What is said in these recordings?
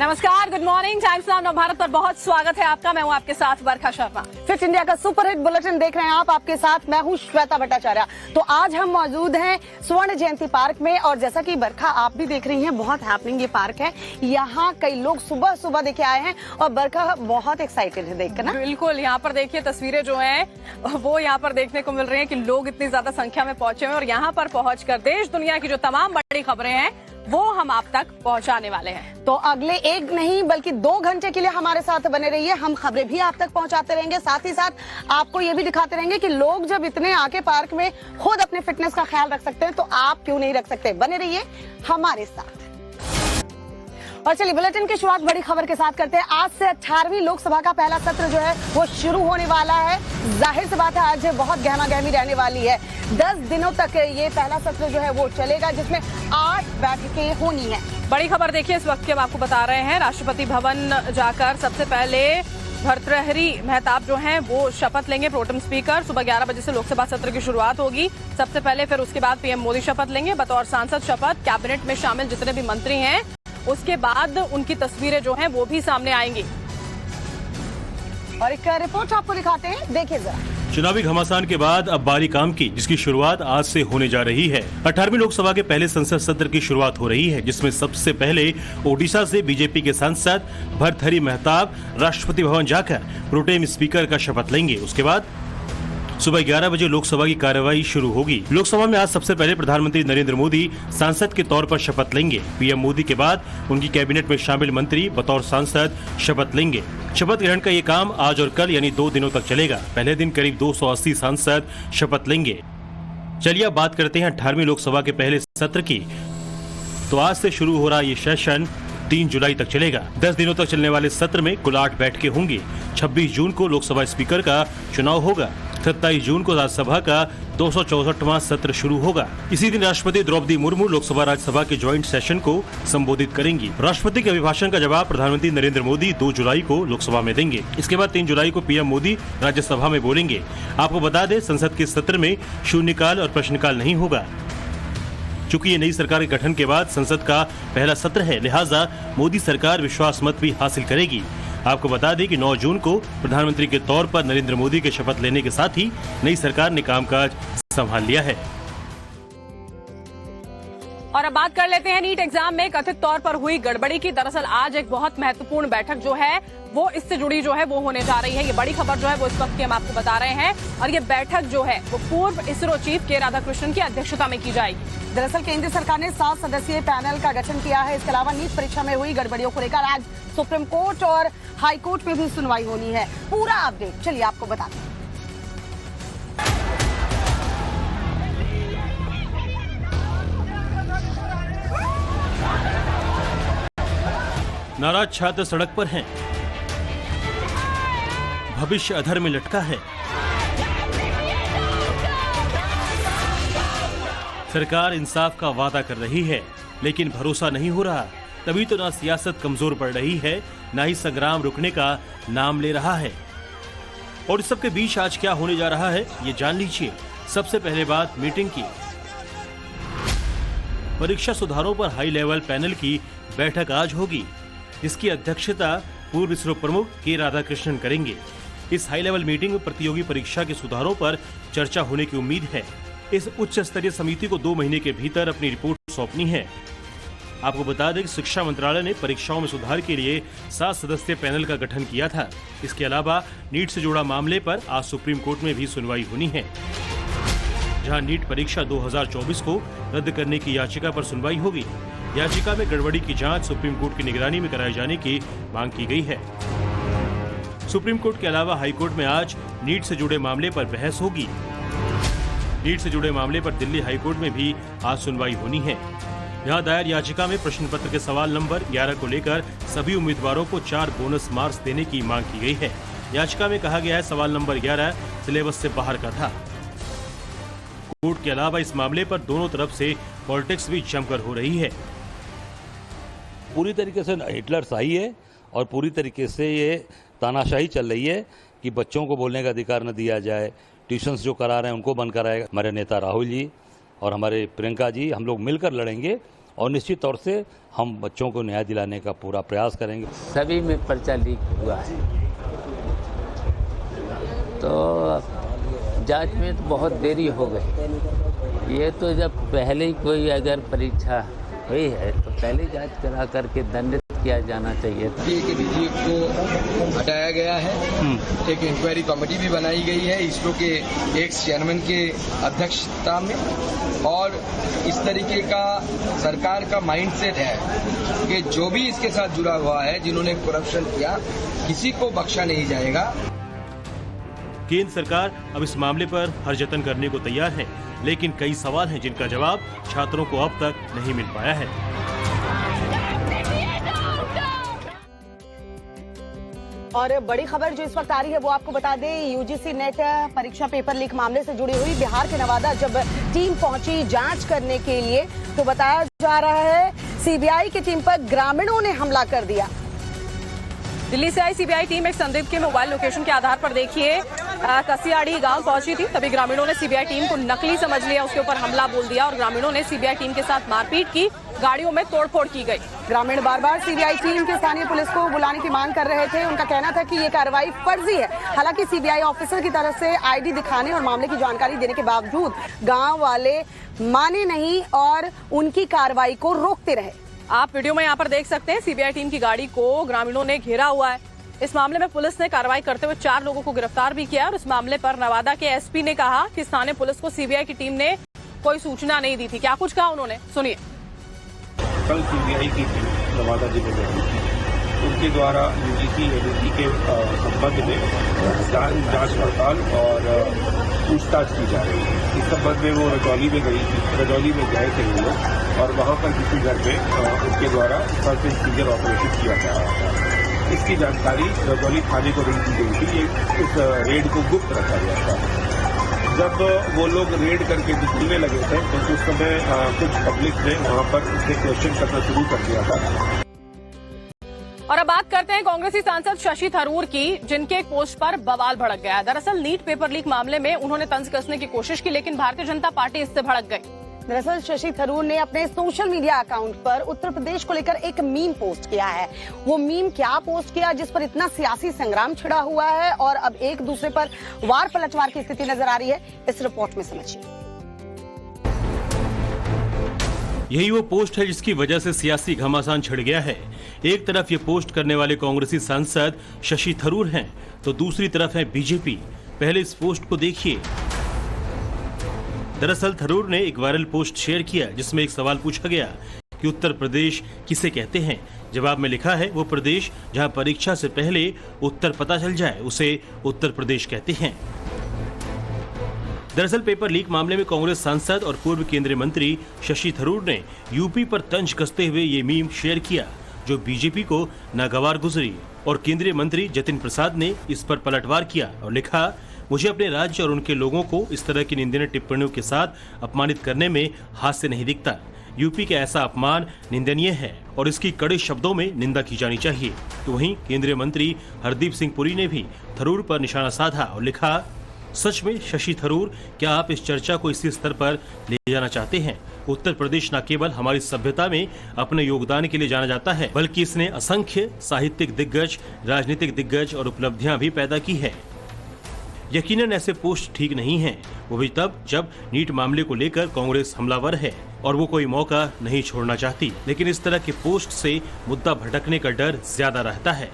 नमस्कार, good morning. Times now Navbharat पर बहुत स्वागत है आपका। मैं हूं आपके साथ वर्षा शर्मा। फिट इंडिया का सुपरहिट बुलेटिन देख रहे हैं आप। आपके साथ मैं हूं श्वेता भट्टाचार्य। तो आज हम मौजूद हैं स्वर्ण जयंती पार्क में और जैसा कि बरखा आप भी देख रही हैं, बहुत हैपनिंग ये पार्क है। यहाँ कई लोग सुबह सुबह देखे आए हैं और बरखा बहुत एक्साइटेड है देखकर ना। बिल्कुल, यहाँ पर देखिए तस्वीरें जो हैं वो यहाँ पर देखने को मिल रही हैं कि लोग इतनी ज्यादा संख्या में पहुंचे हैं और यहाँ पर पहुंचकर देश दुनिया की जो तमाम बड़ी खबरें हैं वो हम आप तक पहुंचाने वाले हैं। तो अगले एक नहीं बल्कि 2 घंटे के लिए हमारे साथ बने रहिए। हम खबरें भी आप तक पहुंचाते रहेंगे, साथ ही साथ आपको ये भी दिखाते रहेंगे कि लोग जब इतने आके पार्क में खुद अपने फिटनेस का ख्याल रख सकते हैं तो आप क्यों नहीं रख सकते। बने रहिए हमारे साथ। और चलिए बुलेटिन की शुरुआत बड़ी खबर के साथ करते हैं। आज से 18वीं लोकसभा का पहला सत्र जो है वो शुरू होने वाला है। जाहिर सी बात है आज बहुत गहमा गहमी रहने वाली है। 10 दिनों तक ये पहला सत्र जो है वो चलेगा, जिसमें 8 बैठकें होनी है। बड़ी खबर देखिए इस वक्त की हम आपको बता रहे हैं। राष्ट्रपति भवन जाकर सबसे पहले भर्तृहरि महताब जो हैं वो शपथ लेंगे। प्रोटेम स्पीकर सुबह 11 बजे से लोकसभा सत्र की शुरुआत होगी सबसे पहले, फिर उसके बाद पीएम मोदी शपथ लेंगे बतौर सांसद शपथ। कैबिनेट में शामिल जितने भी मंत्री हैं उसके बाद उनकी तस्वीरें जो हैं वो भी सामने आएंगी। और एक रिपोर्ट आपको दिखाते हैं, देखिए जरा। चुनावी घमासान के बाद अब बारी काम की, जिसकी शुरुआत आज से होने जा रही है। 18वीं लोकसभा के पहले संसद सत्र की शुरुआत हो रही है, जिसमें सबसे पहले ओडिशा से बीजेपी के सांसद भर्तृहरि महताब राष्ट्रपति भवन जाकर प्रोटेम स्पीकर का शपथ लेंगे। उसके बाद सुबह 11 बजे लोकसभा की कार्यवाही शुरू होगी। लोकसभा में आज सबसे पहले प्रधानमंत्री नरेंद्र मोदी सांसद के तौर पर शपथ लेंगे। पीएम मोदी के बाद उनकी कैबिनेट में शामिल मंत्री बतौर सांसद शपथ लेंगे। शपथ ग्रहण का ये काम आज और कल यानी 2 दिनों तक चलेगा। पहले दिन करीब 280 सांसद शपथ लेंगे। चलिए अब बात करते हैं 18वीं लोकसभा के पहले सत्र की। तो आज से शुरू हो रहा ये सेशन 3 जुलाई तक चलेगा। 10 दिनों तक चलने वाले सत्र में कुल 8 बैठकें होंगी। 26 जून को लोकसभा स्पीकर का चुनाव होगा। 27 जून को राज्यसभा का 264वां सत्र शुरू होगा। इसी दिन राष्ट्रपति द्रौपदी मुर्मू लोकसभा राज्यसभा के ज्वाइंट सेशन को संबोधित करेंगी। राष्ट्रपति के अभिभाषण का जवाब प्रधानमंत्री नरेंद्र मोदी 2 जुलाई को लोकसभा में देंगे। इसके बाद 3 जुलाई को पीएम मोदी राज्यसभा में बोलेंगे। आपको बता दें, संसद के सत्र में शून्यकाल और प्रश्नकाल नहीं होगा। चूंकि ये नई सरकार के गठन के बाद संसद का पहला सत्र है, लिहाजा मोदी सरकार विश्वास मत भी हासिल करेगी। आपको बता दें कि 9 जून को प्रधानमंत्री के तौर पर नरेंद्र मोदी के शपथ लेने के साथ ही नई सरकार ने कामकाज संभाल लिया है। और अब बात कर लेते हैं नीट एग्जाम में कथित तौर पर हुई गड़बड़ी की। दरअसल आज एक बहुत महत्वपूर्ण बैठक जो है वो इससे जुड़ी जो है वो होने जा रही है। ये बड़ी खबर जो है वो इस वक्त की हम आपको बता रहे हैं और ये बैठक जो है वो पूर्व इसरो चीफ के राधाकृष्णन की अध्यक्षता में की जाएगी। दरअसल केंद्र सरकार ने 7 सदस्यीय पैनल का गठन किया है। इसके अलावा नीट परीक्षा में हुई गड़बड़ियों को लेकर आज सुप्रीम कोर्ट और हाई कोर्ट में भी सुनवाई होनी है। पूरा अपडेट चलिए आपको बताते हैं। नाराज छात्र सड़क पर हैं, भविष्य अधर में लटका है। सरकार इंसाफ का वादा कर रही है लेकिन भरोसा नहीं हो रहा। तभी तो ना सियासत कमजोर पड़ रही है, ना ही संग्राम रुकने का नाम ले रहा है। और इस सब के बीच आज क्या होने जा रहा है ये जान लीजिए। सबसे पहले बात मीटिंग की। परीक्षा सुधारों पर हाई लेवल पैनल की बैठक आज होगी, जिसकी अध्यक्षता पूर्व इसरो प्रमुख के राधाकृष्णन करेंगे। इस हाई लेवल मीटिंग में प्रतियोगी परीक्षा के सुधारों पर चर्चा होने की उम्मीद है। इस उच्च स्तरीय समिति को 2 महीने के भीतर अपनी रिपोर्ट सौंपनी है। आपको बता दें कि शिक्षा मंत्रालय ने परीक्षाओं में सुधार के लिए 7 सदस्यीय पैनल का गठन किया था। इसके अलावा नीट से जुड़ा मामले पर आज सुप्रीम कोर्ट में भी सुनवाई होनी है, जहां नीट परीक्षा 2024 को रद्द करने की याचिका पर सुनवाई होगी। याचिका में गड़बड़ी की जांच सुप्रीम कोर्ट की निगरानी में कराए जाने की मांग की गई है। सुप्रीम कोर्ट के अलावा हाई कोर्ट में आज नीट से जुड़े मामले पर बहस होगी। नीट से जुड़े मामले पर दिल्ली हाई कोर्ट में भी आज सुनवाई होनी है। यहाँ दायर याचिका में प्रश्न पत्र के सवाल नंबर 11 को लेकर सभी उम्मीदवारों को 4 बोनस मार्क्स देने की मांग की गई है। याचिका में कहा गया है सवाल नंबर 11 सिलेबस से बाहर का था। कोर्ट के अलावा इस मामले पर दोनों तरफ से पॉलिटिक्स भी जमकर हो रही है। पूरी तरीके से हिटलरशाही है और पूरी तरीके से ये तानाशाही चल रही है कि बच्चों को बोलने का अधिकार न दिया जाए। ट्यूशन्स जो करा रहे हैं उनको बंद कराएगा। हमारे नेता राहुल जी और हमारे प्रियंका जी, हम लोग मिलकर लड़ेंगे और निश्चित तौर से हम बच्चों को न्याय दिलाने का पूरा प्रयास करेंगे। सभी में पर्चा लीक हुआ है, तो जांच में तो बहुत देरी हो गई। ये तो जब पहले ही कोई अगर परीक्षा हुई है तो पहले जांच करा करके दंडित किया जाना चाहिए। के डीजी को हटाया गया है, एक इंक्वायरी कमेटी भी बनाई गई है इसरो के एक्स चेयरमैन के अध्यक्षता में, और इस तरीके का सरकार का माइंडसेट है कि जो भी इसके साथ जुड़ा हुआ है, जिन्होंने करप्शन किया, किसी को बख्शा नहीं जाएगा। केंद्र सरकार अब इस मामले पर हर जतन करने को तैयार है, लेकिन कई सवाल हैं जिनका जवाब छात्रों को अब तक नहीं मिल पाया है। और बड़ी खबर जो इस वक्त आ रही है वो आपको बता दें, यूजीसी नेट परीक्षा पेपर लीक मामले से जुड़ी हुई बिहार के नवादा जब टीम पहुंची जांच करने के लिए तो बताया जा रहा है सीबीआई की टीम पर ग्रामीणों ने हमला कर दिया। दिल्ली से आई सीबीआई टीम एक संदिग्ध के मोबाइल लोकेशन के आधार पर देखिए कसियाड़ी गांव पहुंची थी, तभी ग्रामीणों ने सीबीआई टीम को नकली समझ लिया, उसके ऊपर हमला बोल दिया और ग्रामीणों ने सीबीआई टीम के साथ मारपीट की, गाड़ियों में तोड़फोड़ की गई। ग्रामीण बार बार सीबीआई टीम की स्थानीय पुलिस को बुलाने की मांग कर रहे थे। उनका कहना था कि ये कार्रवाई फर्जी है। हालांकि सीबीआई ऑफिसर की तरफ से आईडी दिखाने और मामले की जानकारी देने के बावजूद गाँव वाले माने नहीं और उनकी कार्रवाई को रोकते रहे। आप वीडियो में यहाँ पर देख सकते हैं, सीबीआई टीम की गाड़ी को ग्रामीणों ने घेरा हुआ है। इस मामले में पुलिस ने कार्रवाई करते हुए 4 लोगों को गिरफ्तार भी किया और इस मामले पर नवादा के एसपी ने कहा कि स्थानीय पुलिस को सीबीआई की टीम ने कोई सूचना नहीं दी थी। क्या कुछ कहा उन्होंने, सुनिए। कल सीबीआई की टीम नवादा जिले में आई थी, उनके द्वारा यूजीसी एजेंसी के संबंध में जांच पड़ताल और पूछताछ की जा रही है। इस संबंध में वो रजौली में गई थी, रजौली में गए थे वो लोग और वहाँ पर किसी घर में उनके द्वारा सर्च एंड सीजर ऑपरेशन किया जा रहा था। इसकी जानकारी रजौली थाने को नहीं दी गई थी। इस रेड को गुप्त रखा गया था। जब वो लोग रेड करके निकलने लगे थे तो उस समय कुछ पब्लिक ने वहाँ पर उससे क्वेश्चन करना शुरू कर दिया था। और अब बात करते हैं कांग्रेसी सांसद शशि थरूर की, जिनके एक पोस्ट पर बवाल भड़क गया है। दरअसल नीट पेपर लीक मामले में उन्होंने तंज कसने की कोशिश की, लेकिन भारतीय जनता पार्टी इससे भड़क गई। दरअसल शशि थरूर ने अपने सोशल मीडिया अकाउंट पर उत्तर प्रदेश को लेकर एक मीम पोस्ट किया है। वो मीम क्या पोस्ट किया जिस पर इतना सियासी संग्राम छिड़ा हुआ है और अब एक दूसरे पर वार पलटवार की स्थिति नजर आ रही है, इस रिपोर्ट में समझिए। यही वो पोस्ट है जिसकी वजह से सियासी घमासान छिड़ गया है। एक तरफ ये पोस्ट करने वाले कांग्रेसी सांसद शशि थरूर हैं, तो दूसरी तरफ है बीजेपी। पहले इस पोस्ट को देखिए। दरअसल थरूर ने एक वायरल पोस्ट शेयर किया जिसमें एक सवाल पूछा गया कि उत्तर प्रदेश किसे कहते हैं। जवाब में लिखा है वो प्रदेश जहां परीक्षा से पहले उत्तर पता चल जाए उसे उत्तर प्रदेश कहते हैं। दरअसल पेपर लीक मामले में कांग्रेस सांसद और पूर्व केंद्रीय मंत्री शशि थरूर ने यूपी पर तंज कसते हुए ये मीम शेयर किया जो बीजेपी को नागवार गुजरी और केंद्रीय मंत्री जतिन प्रसाद ने इस पर पलटवार किया और लिखा, मुझे अपने राज्य और उनके लोगों को इस तरह की निंदनीय टिप्पणियों के साथ अपमानित करने में हास्य नहीं दिखता। यूपी का ऐसा अपमान निंदनीय है और इसकी कड़े शब्दों में निंदा की जानी चाहिए। तो वहीं केंद्रीय मंत्री हरदीप सिंह पुरी ने भी थरूर पर निशाना साधा और लिखा, सच में शशि थरूर, क्या आप इस चर्चा को इसी स्तर पर ले जाना चाहते हैं? उत्तर प्रदेश न केवल हमारी सभ्यता में अपने योगदान के लिए जाना जाता है, बल्कि इसने असंख्य साहित्यिक दिग्गज, राजनीतिक दिग्गज और उपलब्धियां भी पैदा की है। यकीनन ऐसे पोस्ट ठीक नहीं हैं, वो भी तब जब नीट मामले को लेकर कांग्रेस हमलावर है और वो कोई मौका नहीं छोड़ना चाहती। लेकिन इस तरह के पोस्ट से मुद्दा भटकने का डर ज्यादा रहता है।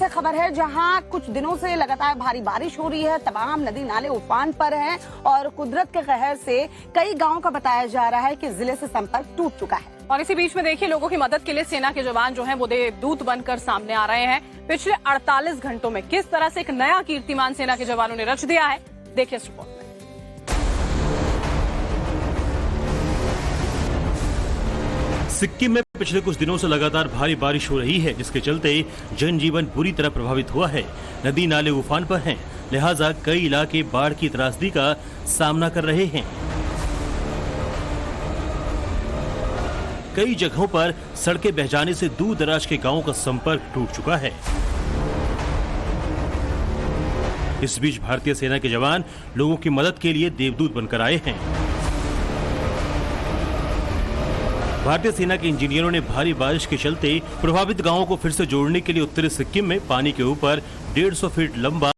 खबर है जहां कुछ दिनों से लगातार भारी बारिश हो रही है, तमाम नदी नाले उफान पर हैं और कुदरत के कहर से कई गांवों का बताया जा रहा है कि जिले से संपर्क टूट चुका है। और इसी बीच में देखिए, लोगों की मदद के लिए सेना के जवान जो हैं वो देवदूत बनकर सामने आ रहे हैं। पिछले 48 घंटों में किस तरह से एक नया कीर्तिमान सेना के जवानों ने रच दिया है, देखिए इस रिपोर्ट में। सिक्किम में पिछले कुछ दिनों से लगातार भारी बारिश हो रही है, जिसके चलते जनजीवन बुरी तरह प्रभावित हुआ है। नदी नाले उफान पर हैं, लिहाजा कई इलाके बाढ़ की त्रासदी का सामना कर रहे हैं। कई जगहों पर सड़कें बह जाने से दूर दराज के गांवों का संपर्क टूट चुका है। इस बीच भारतीय सेना के जवान लोगों की मदद के लिए देवदूत बनकर आए हैं। भारतीय सेना के इंजीनियरों ने भारी बारिश के चलते प्रभावित गांवों को फिर से जोड़ने के लिए उत्तरी सिक्किम में पानी के ऊपर 150 फीट लंबा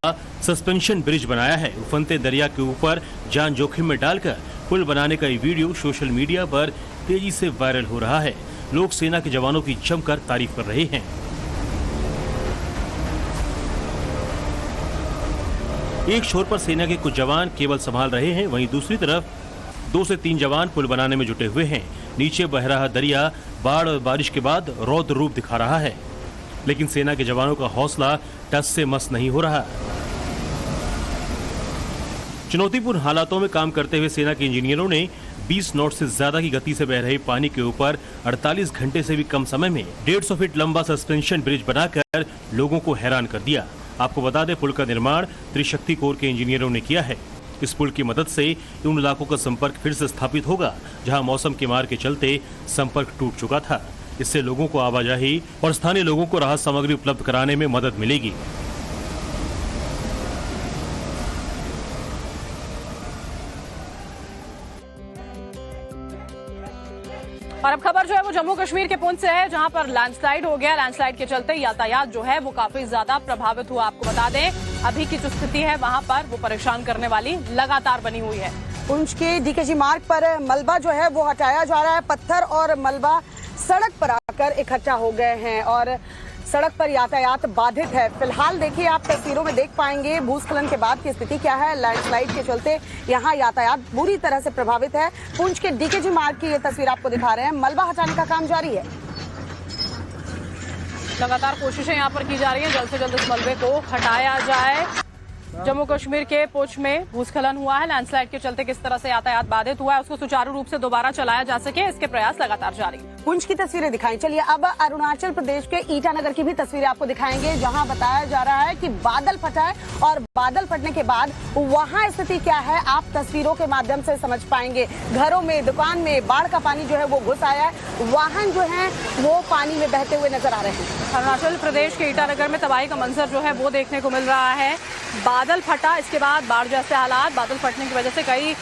सस्पेंशन ब्रिज बनाया है। उफनते दरिया के ऊपर जान जोखिम में डालकर पुल बनाने का ये वीडियो सोशल मीडिया पर तेजी से वायरल हो रहा है। लोग सेना के जवानों की जमकर तारीफ कर रहे हैं। एक छोर पर सेना के कुछ जवान केवल संभाल रहे हैं, वहीं दूसरी तरफ 2 से 3 जवान पुल बनाने में जुटे हुए हैं। नीचे बह रहा दरिया बाढ़ और बारिश के बाद रौद्र रूप दिखा रहा है, लेकिन सेना के जवानों का हौसला टस से मस नहीं हो रहा। चुनौतीपूर्ण हालातों में काम करते हुए सेना के इंजीनियरों ने 20 नॉट से ज्यादा की गति से बह रहे पानी के ऊपर 48 घंटे से भी कम समय में 150 फीट लंबा सस्पेंशन ब्रिज बनाकर लोगों को हैरान कर दिया। आपको बता दें, पुल का निर्माण त्रिशक्ति कोर के इंजीनियरों ने किया है। इस पुल की मदद से उन इलाकों का संपर्क फिर से स्थापित होगा जहां मौसम के मार के चलते संपर्क टूट चुका था। इससे लोगों को आवाजाही और स्थानीय लोगों को राहत सामग्री उपलब्ध कराने में मदद मिलेगी। और अब खबर जो है वो जम्मू कश्मीर के पुंछ से है, जहां पर लैंडस्लाइड हो गया। लैंडस्लाइड के चलते यातायात जो है वो काफी ज्यादा प्रभावित हुआ। आपको बता दें, अभी की जो स्थिति है वहां पर वो परेशान करने वाली लगातार बनी हुई है। पुंछ के डीकेजी मार्ग पर मलबा जो है वो हटाया जा रहा है। पत्थर और मलबा सड़क पर आकर इकट्ठा हो गए हैं और सड़क पर यातायात बाधित है। फिलहाल देखिए, आप तस्वीरों में देख पाएंगे भूस्खलन के बाद की स्थिति क्या है। लैंडस्लाइड के चलते यहाँ यातायात बुरी तरह से प्रभावित है। पुंछ के डीकेजी मार्ग की ये तस्वीर आपको दिखा रहे हैं। मलबा हटाने का काम जारी है। लगातार कोशिशें यहाँ पर की जा रही हैं, जल्द से जल्द इस मलबे को हटाया जाए। जम्मू कश्मीर के पुंछ में भूस्खलन हुआ है। लैंडस्लाइड के चलते किस तरह से यातायात बाधित हुआ है, उसको सुचारू रूप से दोबारा चलाया जा सके, इसके प्रयास लगातार जारी। पुंछ की तस्वीरें दिखाएं। चलिए अब अरुणाचल प्रदेश के ईटानगर की भी तस्वीरें आपको दिखाएंगे, जहां बताया जा रहा है कि बादल फटा है और बादल फटने के बाद वहां स्थिति क्या है आप तस्वीरों के माध्यम से समझ पाएंगे। घरों में, दुकान में बाढ़ का पानी जो है वो घुस आया है। वाहन जो है वो पानी में बहते हुए नजर आ रहे हैं। अरुणाचल प्रदेश के ईटानगर में तबाही का मंजर जो है वो देखने को मिल रहा है। बादल फटा, इसके बाद बाढ़ जैसे हालात। बादल फटने की वजह से कई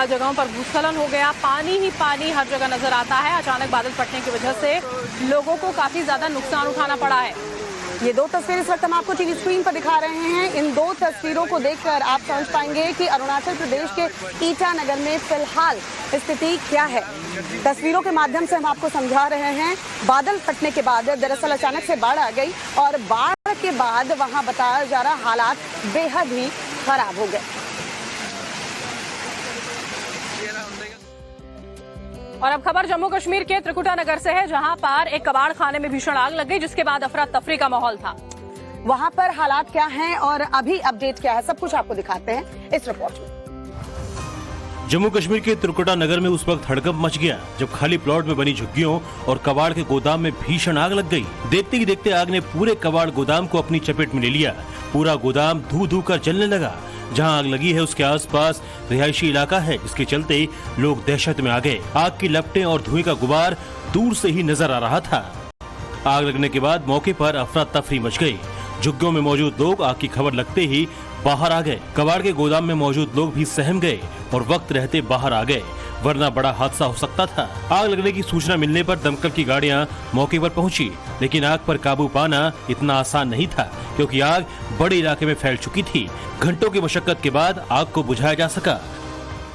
जगहों पर भूस्खलन हो गया। पानी ही पानी हर जगह नजर आता है। अचानक बादल फटने की वजह से लोगों को काफी ज्यादा नुकसान उठाना पड़ा है। ये 2 तस्वीरें इस वक्त हम आपको टीवी स्क्रीन पर दिखा रहे हैं। इन 2 तस्वीरों को देखकर आप समझ पाएंगे कि अरुणाचल प्रदेश के ईटानगर में फिलहाल स्थिति क्या है। तस्वीरों के माध्यम से हम आपको समझा रहे हैं। बादल फटने के बाद दरअसल अचानक से बाढ़ आ गई और बाढ़ के बाद वहां बताया जा रहा हालात बेहद ही खराब हो गए। और अब खबर जम्मू कश्मीर के त्रिकुटा नगर से है, जहां पर एक कबाड़ खाने में भीषण आग लग गई, जिसके बाद अफरा तफरी का माहौल था। वहां पर हालात क्या हैं और अभी अपडेट क्या है, सब कुछ आपको दिखाते हैं इस रिपोर्ट में। जम्मू कश्मीर के त्रिकुटा नगर में उस वक्त हड़कंप मच गया जब खाली प्लॉट में बनी झुग्गियों और कबाड़ के गोदाम में भीषण आग लग गई। देखते ही देखते आग ने पूरे कबाड़ गोदाम को अपनी चपेट में ले लिया। पूरा गोदाम धू धू कर जलने लगा। जहां आग लगी है उसके आसपास रिहायशी इलाका है, जिसके चलते लोग दहशत में आ गए। आग की लपटें और धुएं का गुबार दूर से ही नजर आ रहा था। आग लगने के बाद मौके पर अफरा तफरी मच गई। झुग्गियों में मौजूद लोग आग की खबर लगते ही बाहर आ गए। कबाड़ के गोदाम में मौजूद लोग भी सहम गए और वक्त रहते बाहर आ गए, वरना बड़ा हादसा हो सकता था। आग लगने की सूचना मिलने पर दमकल की गाड़ियां मौके पर पहुंची, लेकिन आग पर काबू पाना इतना आसान नहीं था, क्योंकि आग बड़े इलाके में फैल चुकी थी। घंटों की मशक्कत के बाद आग को बुझाया जा सका।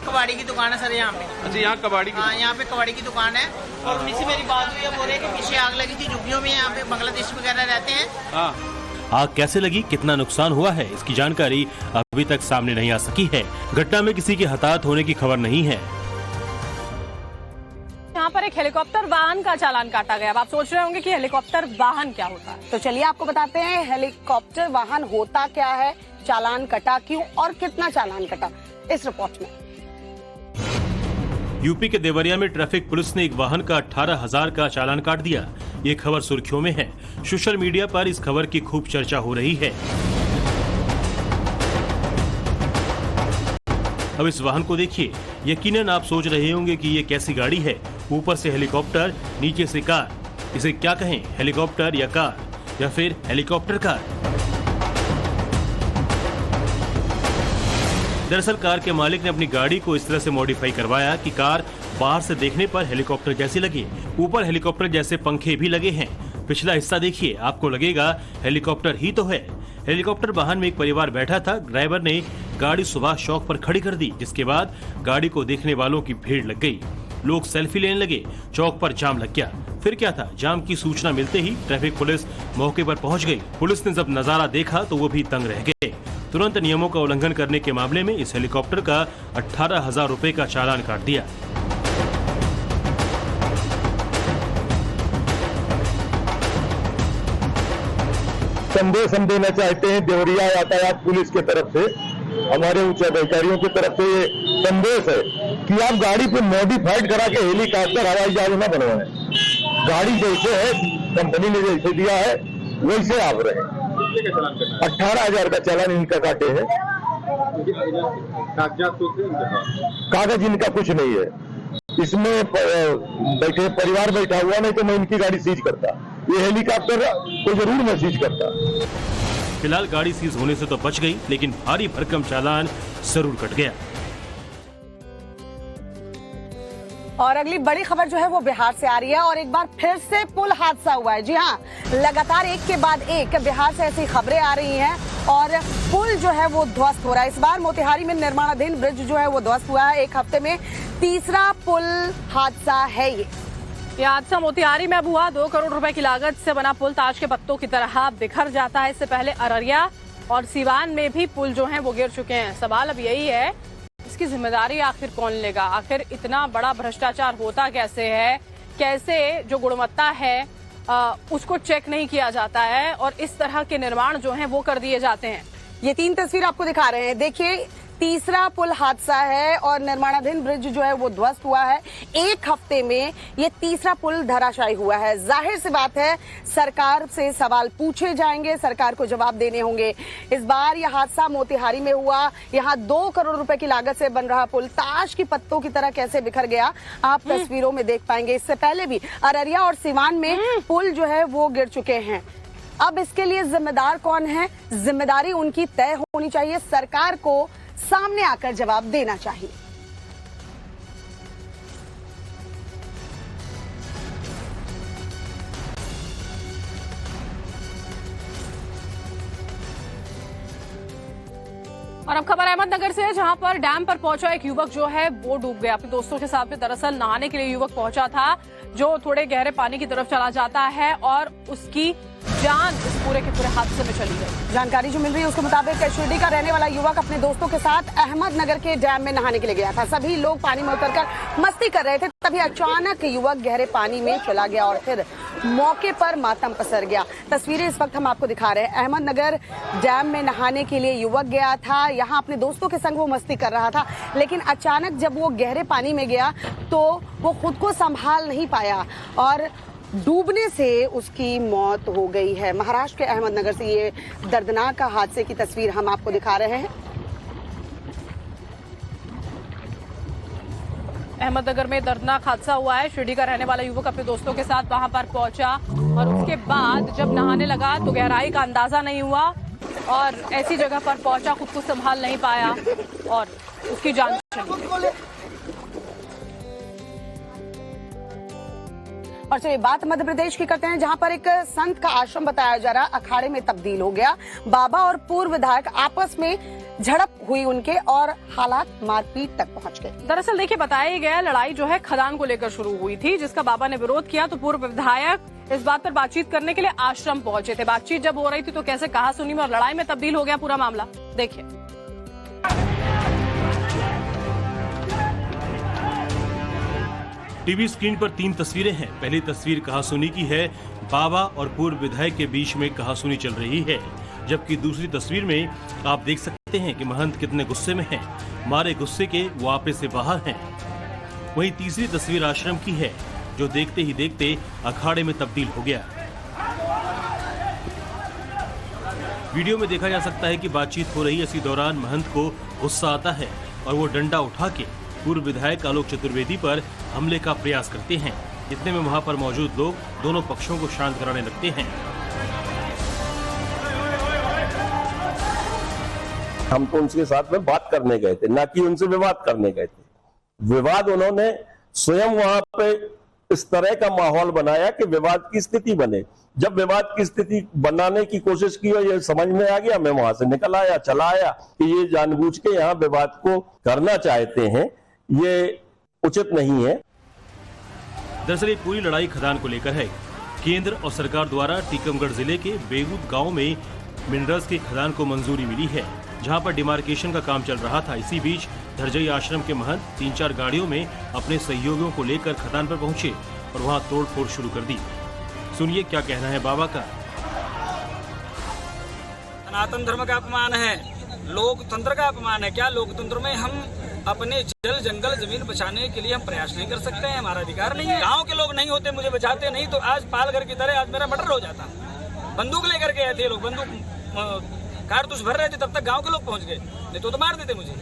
कबाड़ी की दुकान है सर यहाँ पे। अच्छा, यहाँ कबाड़ी की? हाँ, यहाँ पे कबाड़ी की दुकान है और उन्हीं से मेरी बात हुई है। बोल रहे कि पीछे आग लगी थी झुग्गियों में, यहाँ पे बांग्लादेश वगैरह रहते हैं। हाँ। आग कैसे लगी, कितना नुकसान हुआ है, इसकी जानकारी अभी तक सामने नहीं आ सकी है। घटना में किसी के हताहत होने की खबर नहीं है। यहाँ पर एक हेलीकॉप्टर वाहन का चालान काटा गया। अब आप सोच रहे होंगे कि हेलीकॉप्टर वाहन क्या होता है, तो चलिए आपको बताते हैं हेलीकॉप्टर वाहन होता क्या है, चालान कटा क्यों और कितना चालान कटा, इस रिपोर्ट में। यूपी के देवरिया में ट्रैफिक पुलिस ने एक वाहन का 18,000 का चालान काट दिया। ये खबर सुर्खियों में है। सोशल मीडिया पर इस खबर की खूब चर्चा हो रही है। अब इस वाहन को देखिए। यकीनन आप सोच रहे होंगे कि ये कैसी गाड़ी है, ऊपर से हेलीकॉप्टर, नीचे से कार। इसे क्या कहें, हेलीकॉप्टर या कार या फिर हेलीकॉप्टर कार? दरअसल कार के मालिक ने अपनी गाड़ी को इस तरह से मॉडिफाई करवाया कि कार बाहर से देखने पर हेलीकॉप्टर जैसी लगे। ऊपर हेलीकॉप्टर जैसे पंखे भी लगे हैं। पिछला हिस्सा देखिए, आपको लगेगा हेलीकॉप्टर ही तो है। हेलीकॉप्टर वाहन में एक परिवार बैठा था। ड्राइवर ने गाड़ी सुभाष चौक पर खड़ी कर दी, जिसके बाद गाड़ी को देखने वालों की भीड़ लग गई। लोग सेल्फी लेने लगे। चौक पर जाम लग गया। फिर क्या था, जाम की सूचना मिलते ही ट्रैफिक पुलिस मौके पर पहुंच गई। पुलिस ने जब नजारा देखा तो वो भी दंग रह गए। तुरंत नियमों का उल्लंघन करने के मामले में इस हेलीकॉप्टर का 18,000 रुपए का चालान काट दिया। संदेश हम देना चाहते हैं देवरिया यातायात पुलिस के तरफ से, हमारे उच्च अधिकारियों की तरफ से ये संदेश है कि आप गाड़ी को मॉडिफाइड करा के हेलीकॉप्टर हवाई जहाज न बनवाएं। गाड़ी जैसे है, कंपनी ने जैसे दिया है वैसे आप रहे। 18,000 का चालान इनका काटे हैं। कागज इनका कुछ नहीं है। इसमें बैठे परिवार बैठा हुआ, नहीं तो मैं इनकी गाड़ी सीज करता। ये हेलीकॉप्टर को जरूर मैं सीज करता। फिलहाल गाड़ी सीज होने से तो बच गई, लेकिन भारी भरकम चालान जरूर कट गया। और अगली बड़ी खबर जो है वो बिहार से आ रही है और एक बार फिर से पुल हादसा हुआ है। जी हाँ, लगातार एक के बाद एक बिहार से ऐसी खबरें आ रही हैं और पुल जो है वो ध्वस्त हो रहा है। इस बार मोतिहारी में निर्माणाधीन ब्रिज जो है वो ध्वस्त हुआ है। एक हफ्ते में तीसरा पुल हादसा है ये हादसा मोतिहारी में अब हुआ। 2 करोड़ रुपए की लागत से बना पुल ताश के पत्तों की तरह बिखर जाता है। इससे पहले अररिया और सीवान में भी पुल जो हैं वो गिर चुके हैं। सवाल अब यही है, इसकी जिम्मेदारी आखिर कौन लेगा? आखिर इतना बड़ा भ्रष्टाचार होता कैसे है? कैसे जो गुणवत्ता है उसको चेक नहीं किया जाता है और इस तरह के निर्माण जो हैं वो कर दिए जाते हैं। ये 3 तस्वीर आपको दिखा रहे हैं। देखिए, तीसरा पुल हादसा है और निर्माणाधीन ब्रिज जो है वो ध्वस्त हुआ है। एक हफ्ते में ये तीसरा पुल धराशायी हुआ है। जाहिर सी बात है, सरकार से सवाल पूछे जाएंगे, सरकार को जवाब देने होंगे। इस बार यह हादसा मोतिहारी में हुआ। यहाँ 2 करोड़ रुपए की लागत से बन रहा पुल ताश की पत्तों की तरह कैसे बिखर गया, आप तस्वीरों में देख पाएंगे। इससे पहले भी अररिया और सीवान में पुल जो है वो गिर चुके हैं। अब इसके लिए जिम्मेदार कौन है? जिम्मेदारी उनकी तय होनी चाहिए। सरकार को सामने आकर जवाब देना चाहिए। और अब खबर अहमदनगर से है, जहां पर डैम पर पहुंचा एक युवक जो है वो डूब गया। अपने दोस्तों के साथ में दरअसल नहाने के लिए युवक पहुंचा था, जो थोड़े गहरे पानी की तरफ चला जाता है और उसकी जान इस पूरे के पूरे हादसे में चली गई। जानकारी जो मिल रही है उसके मुताबिक शिरडी का रहने वाला युवक अपने दोस्तों के साथ अहमदनगर के डैम में नहाने के लिए गया था। सभी लोग पानी में उतरकर मस्ती कर रहे थे, तभी अचानक युवक गहरे पानी में चला गया और फिर मौके पर मातम पसर गया। तस्वीरें इस वक्त हम आपको दिखा रहे हैं। अहमदनगर डैम में नहाने के लिए युवक गया था। यहाँ अपने दोस्तों के संग वो मस्ती कर रहा था, लेकिन अचानक जब वो गहरे पानी में गया तो वो खुद को संभाल नहीं पाया और डूबने से उसकी मौत हो गई है। महाराष्ट्र के अहमदनगर से ये दर्दनाक हादसे की तस्वीर हम आपको दिखा रहे हैं। अहमदनगर में दर्दनाक हादसा हुआ है। शिरडी का रहने वाला युवक अपने दोस्तों के साथ वहां पर पहुंचा और उसके बाद जब नहाने लगा तो गहराई का अंदाजा नहीं हुआ और ऐसी जगह पर पहुंचा, खुद को संभाल नहीं पाया और उसकी जान चली गई। और चलिए बात मध्य प्रदेश की करते हैं, जहां पर एक संत का आश्रम बताया जा रहा अखाड़े में तब्दील हो गया। बाबा और पूर्व विधायक आपस में झड़प हुई उनके और हालात मारपीट तक पहुंच गए। दरअसल देखिए, बताया गया लड़ाई जो है खदान को लेकर शुरू हुई थी, जिसका बाबा ने विरोध किया तो पूर्व विधायक इस बात पर बातचीत करने के लिए आश्रम पहुंचे थे। बातचीत जब हो रही थी तो कैसे कहा सुनी में और लड़ाई में तब्दील हो गया पूरा मामला। देखिए, टीवी स्क्रीन पर 3 तस्वीरें हैं। पहली तस्वीर कहासुनी की है, बाबा और पूर्व विधायक के बीच में कहासुनी चल रही है, जबकि दूसरी तस्वीर में आप देख सकते हैं कि महंत कितने गुस्से में हैं। मारे गुस्से के वो आपे से बाहर हैं। वहीं तीसरी तस्वीर आश्रम की है, जो देखते ही देखते अखाड़े में तब्दील हो गया। वीडियो में देखा जा सकता है कि बातचीत हो रही इसी दौरान महंत को गुस्सा आता है और वो डंडा उठा के पूर्व विधायक आलोक चतुर्वेदी पर हमले का प्रयास करते हैं। इतने में वहां पर मौजूद लोग दोनों पक्षों को शांत कराने लगते हैं। हम तो उनके साथ में बात करने गए थे, ना कि उनसे विवाद करने गए थे। विवाद उन्होंने स्वयं वहां पे इस तरह का माहौल बनाया कि विवाद की स्थिति बने। जब विवाद की स्थिति बनाने की कोशिश की और ये समझ में आ गया, मैं वहां से निकल आया, चला आया कि ये जानबूझ के यहाँ विवाद को करना चाहते हैं, ये उचित नहीं है। दरअसल ये पूरी लड़ाई खदान को लेकर है। केंद्र और सरकार द्वारा टीकमगढ़ जिले के बेगूद गांव में मिनरल्स की खदान को मंजूरी मिली है, जहां पर डिमार्केशन का काम चल रहा था। इसी बीच धरजई आश्रम के महंत 3-4 गाड़ियों में अपने सहयोगियों को लेकर खदान पर पहुंचे और वहां तोड़फोड़ शुरू कर दी। सुनिए क्या कहना है बाबा का। सनातन धर्म का अपमान है, लोकतंत्र का अपमान है। क्या लोकतंत्र में हम अपने जल जंगल जमीन बचाने के लिए हम प्रयास नहीं कर सकते हैं? हमारा अधिकार नहीं है? गांव के लोग नहीं होते, मुझे बचाते नहीं तो आज पालघर की तरह आज मेरा मर्डर हो जाता। बंदूक लेकर के आए थे लोग, बंदूक कारतूस भर रहे थे, तब तक गांव के लोग पहुंच गए, नहीं तो मार देते मुझे।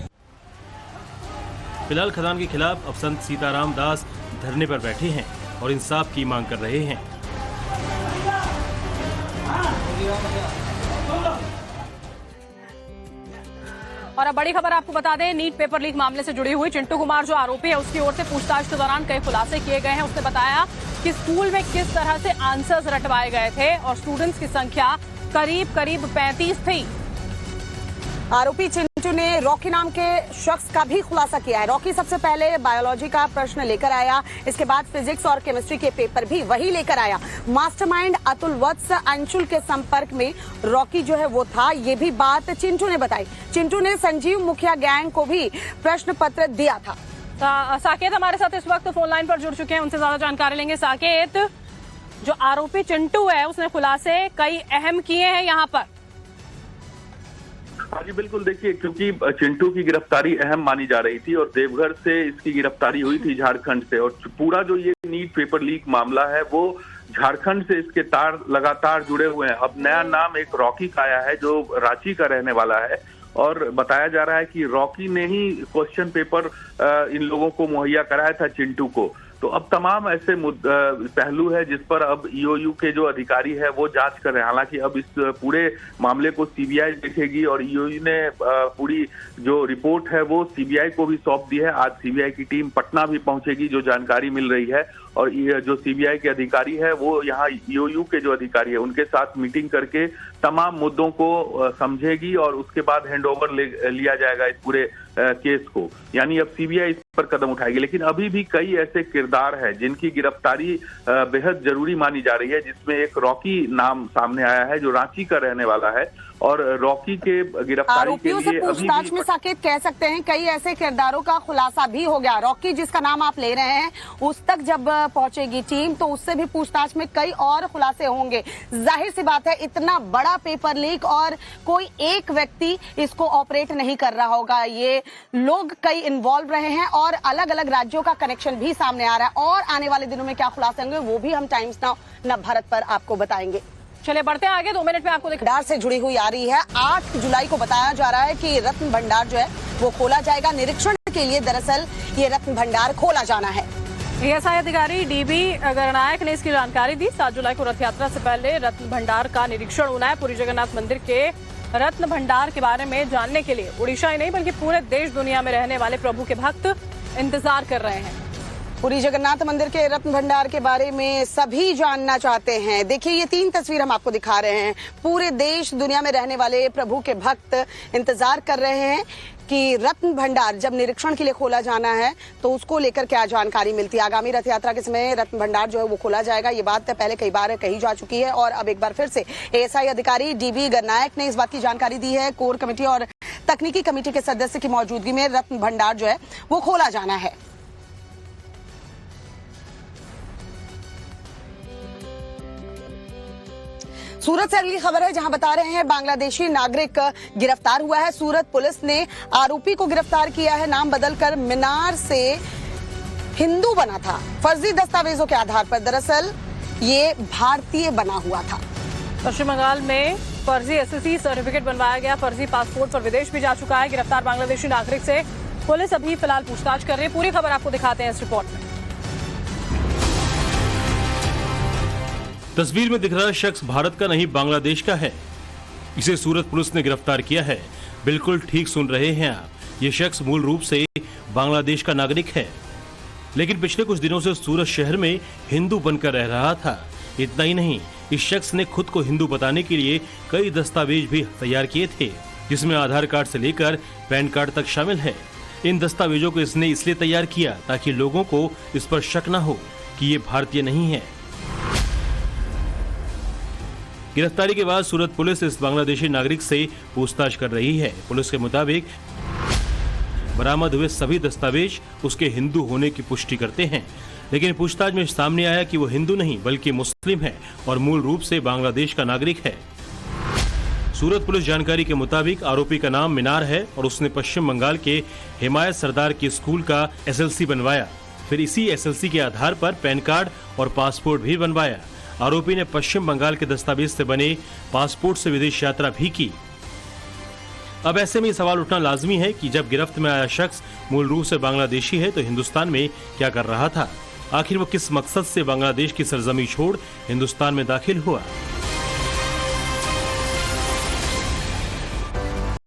फिलहाल खदान के खिलाफ अब संत सीताराम दास धरने पर बैठे हैं और इंसाफ की मांग कर रहे हैं। और अब बड़ी खबर आपको बता दें, नीट पेपर लीक मामले से जुड़ी हुई चिंटू कुमार जो आरोपी है, उसकी ओर से पूछताछ के दौरान कई खुलासे किए गए हैं। उसने बताया कि स्कूल में किस तरह से आंसर्स रटवाए गए थे और स्टूडेंट्स की संख्या करीब 35 थी। आरोपी चिंटू ने रॉकी नाम के शख्स का भी खुलासा किया है। रॉकी सबसे पहले बायोलॉजी का प्रश्न लेकर आया, इसके बाद फिजिक्स और केमिस्ट्री के पेपर भी वही लेकर आया। मास्टरमाइंड अतुल वत्स अंशुल के संपर्क में रॉकी जो है वो था, ये भी बात चिंटू ने बताई। चिंटू ने संजीव मुखिया गैंग को भी प्रश्न पत्र दिया था। साकेत हमारे साथ इस वक्त फोन लाइन पर जुड़ चुके हैं, उनसे ज्यादा जानकारी लेंगे। साकेत, जो आरोपी चिंटू है उसने खुलासे कई अहम किए हैं यहाँ पर। हाँ जी बिल्कुल, देखिए क्योंकि चिंटू की गिरफ्तारी अहम मानी जा रही थी और देवघर से इसकी गिरफ्तारी हुई थी झारखंड से, और पूरा जो ये नीट पेपर लीक मामला है वो झारखंड से इसके तार लगातार जुड़े हुए हैं। अब नया नाम एक रॉकी का आया है जो रांची का रहने वाला है और बताया जा रहा है कि रॉकी ने ही क्वेश्चन पेपर इन लोगों को मुहैया कराया था चिंटू को। तो अब तमाम ऐसे पहलू है जिस पर अब ईओयू के जो अधिकारी है वो जांच कर रहे हैं। हालांकि अब इस पूरे मामले को सीबीआई देखेगी और ईओयू ने पूरी जो रिपोर्ट है वो सीबीआई को भी सौंप दी है। आज सीबीआई की टीम पटना भी पहुंचेगी, जो जानकारी मिल रही है, और ये जो सीबीआई के अधिकारी है वो यहाँ ईओयू के जो अधिकारी है उनके साथ मीटिंग करके तमाम मुद्दों को समझेगी और उसके बाद हैंडओवर लिया जाएगा इस पूरे केस को। यानी अब सीबीआई इस पर कदम उठाएगी। लेकिन अभी भी कई ऐसे किरदार हैं जिनकी गिरफ्तारी बेहद जरूरी मानी जा रही है, जिसमें एक रॉकी नाम सामने आया है जो रांची का रहने वाला है और रॉकी के गिरफ्तारी के लिए पूछताछ में साकेत कह सकते हैं कई ऐसे किरदारों का खुलासा भी हो गया। रॉकी जिसका नाम आप ले रहे हैं उस तक जब पहुंचेगी टीम तो उससे भी पूछताछ में कई और खुलासे होंगे। जाहिर सी बात है इतना बड़ा पेपर लीक और कोई एक व्यक्ति इसको ऑपरेट नहीं कर रहा होगा, ये लोग कई इन्वॉल्व रहे हैं और अलग अलग राज्यों का कनेक्शन भी सामने आ रहा है। और आने वाले दिनों में क्या खुलासे होंगे वो भी हम टाइम्स नाउ नवभारत पर आपको बताएंगे। चलिए बढ़ते हैं आगे, 2 मिनट में आपको भंडार से जुड़ी हुई आ रही है। 8 जुलाई को बताया जा रहा है कि रत्न भंडार जो है वो खोला जाएगा। निरीक्षण के लिए दरअसल ये रत्न भंडार खोला जाना है। एएसआई अधिकारी डीबी गणनायक ने इसकी जानकारी दी। 7 जुलाई को रथ यात्रा से पहले रत्न भंडार का निरीक्षण होना है। पुरी जगन्नाथ मंदिर के रत्न भंडार के बारे में जानने के लिए उड़ीसा ही नहीं बल्कि पूरे देश दुनिया में रहने वाले प्रभु के भक्त इंतजार कर रहे हैं। पुरी जगन्नाथ मंदिर के रत्न भंडार के बारे में सभी जानना चाहते हैं। देखिए ये 3 तस्वीर हम आपको दिखा रहे हैं। पूरे देश दुनिया में रहने वाले प्रभु के भक्त इंतजार कर रहे हैं कि रत्न भंडार जब निरीक्षण के लिए खोला जाना है तो उसको लेकर क्या जानकारी मिलती है। आगामी रथ यात्रा के समय रत्न भंडार जो है वो खोला जाएगा। ये बात पहले कई बार कही जा चुकी है और अब एक बार फिर से एएसआई अधिकारी डीबी गणनायक ने इस बात की जानकारी दी है। कोर कमेटी और तकनीकी कमेटी के सदस्य की मौजूदगी में रत्न भंडार जो है वो खोला जाना है। सूरत से अगली खबर है जहां बता रहे हैं बांग्लादेशी नागरिक गिरफ्तार हुआ है। सूरत पुलिस ने आरोपी को गिरफ्तार किया है। नाम बदलकर मिनार से हिंदू बना था। फर्जी दस्तावेजों के आधार पर दरअसल ये भारतीय बना हुआ था। पश्चिम बंगाल में फर्जी एसएससी सर्टिफिकेट बनवाया गया। फर्जी पासपोर्ट पर विदेश भी जा चुका है। गिरफ्तार बांग्लादेशी नागरिक से पुलिस अभी फिलहाल पूछताछ कर रही है। पूरी खबर आपको दिखाते हैं इस रिपोर्ट में। तस्वीर में दिख रहा शख्स भारत का नहीं बांग्लादेश का है। इसे सूरत पुलिस ने गिरफ्तार किया है। बिल्कुल ठीक सुन रहे हैं आप, ये शख्स मूल रूप से बांग्लादेश का नागरिक है, लेकिन पिछले कुछ दिनों से सूरत शहर में हिंदू बनकर रह रहा था। इतना ही नहीं, इस शख्स ने खुद को हिंदू बताने के लिए कई दस्तावेज भी तैयार किए थे, जिसमें आधार कार्ड से लेकर पैन कार्ड तक शामिल है। इन दस्तावेजों को इसने इसलिए तैयार किया ताकि लोगों को इस पर शक न हो कि ये भारतीय नहीं है। गिरफ्तारी के बाद सूरत पुलिस इस बांग्लादेशी नागरिक से पूछताछ कर रही है। पुलिस के मुताबिक बरामद हुए सभी दस्तावेज उसके हिंदू होने की पुष्टि करते हैं, लेकिन पूछताछ में सामने आया कि वो हिंदू नहीं बल्कि मुस्लिम है और मूल रूप से बांग्लादेश का नागरिक है। सूरत पुलिस जानकारी के मुताबिक आरोपी का नाम मिनार है और उसने पश्चिम बंगाल के हिमायत सरदार के स्कूल का SLC बनवाया, फिर इसी SLC के आधार पर पैन कार्ड और पासपोर्ट भी बनवाया। आरोपी ने पश्चिम बंगाल के दस्तावेज से बने पासपोर्ट से विदेश यात्रा भी की। अब ऐसे में सवाल उठना लाजमी है कि जब गिरफ्त में आया शख्स मूल रूप से बांग्लादेशी है तो हिंदुस्तान में क्या कर रहा था? आखिर वो किस मकसद से बांग्लादेश की सरजमी छोड़ हिंदुस्तान में दाखिल हुआ?